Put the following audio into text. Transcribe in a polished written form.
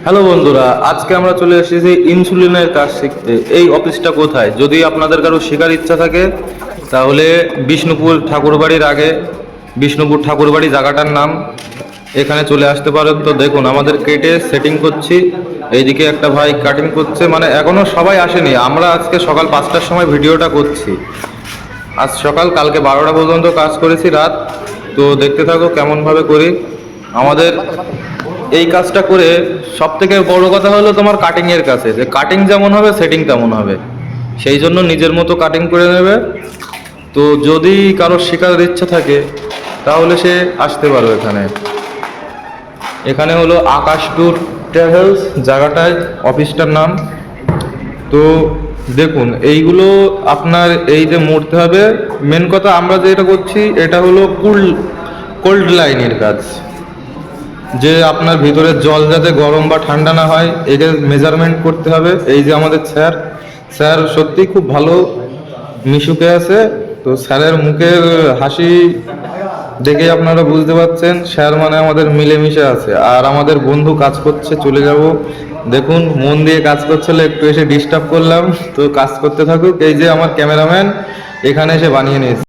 Hello বন্ধুরা, আজকে আমরা চলে এসেছি ইনসুলিনের কাজ শিখতে। এই অফিসটা কোথায়? যদি আপনাদের কারো শেখার ইচ্ছা থাকে তাহলে বিষ্ণুপুর ঠাকুরবাড়ির আগে, বিষ্ণুপুর ঠাকুরবাড়ি জায়গাটার নাম, এখানে চলে আসতে পারেন। তো দেখুন আমাদের কেটে সেটিং করছি, এইদিকে একটা ভাই কাটিং করছে, মানে এখনো সবাই আসেনি। আমরা আজকে সকাল 5টার সময় ভিডিওটা করছি, আজ সকাল, কালকে 12টা পর্যন্ত কাজ করেছি রাত। তো দেখতে থাকো কেমনভাবে করি। আমাদের এই কাজটা করে সব থেকে বড় কথা হলো তোমার কাটিংয়ের কাছে, যে কাটিং যেমন হবে সেটিং তেমন হবে, সেই জন্য নিজের মতো কাটিং করে নেবে। তো যদি কারোর শেখার ইচ্ছা থাকে তাহলে সে আসতে পারো এখানে। এখানে হলো আকাশ ট্যুর ট্রাভেলস জায়গাটায়, অফিসটার নাম। তো দেখুন এইগুলো আপনার এই যে মরতে হবে। মেন কথা আমরা যেটা করছি এটা হলো কোল্ড লাইনের কাজ, যে আপনার ভিতরে জল যাতে গরম বা ঠান্ডা না হয় একে মেজারমেন্ট করতে হবে। এই যে আমাদের স্যার, স্যার সত্যি খুব ভালো মিশুকে আছে। তো স্যারের মুখের হাসি দেখে আপনারা বুঝতে পারছেন স্যার মানে আমাদের মিলেমিশে আছে। আর আমাদের বন্ধু কাজ করছে, চলে যাব। দেখুন মন দিয়ে কাজ করছিল, একটু এসে ডিস্টার্ব করলাম। তো কাজ করতে থাকুক। এই যে আমার ক্যামেরাম্যান এখানে এসে বানিয়ে নিয়েছে।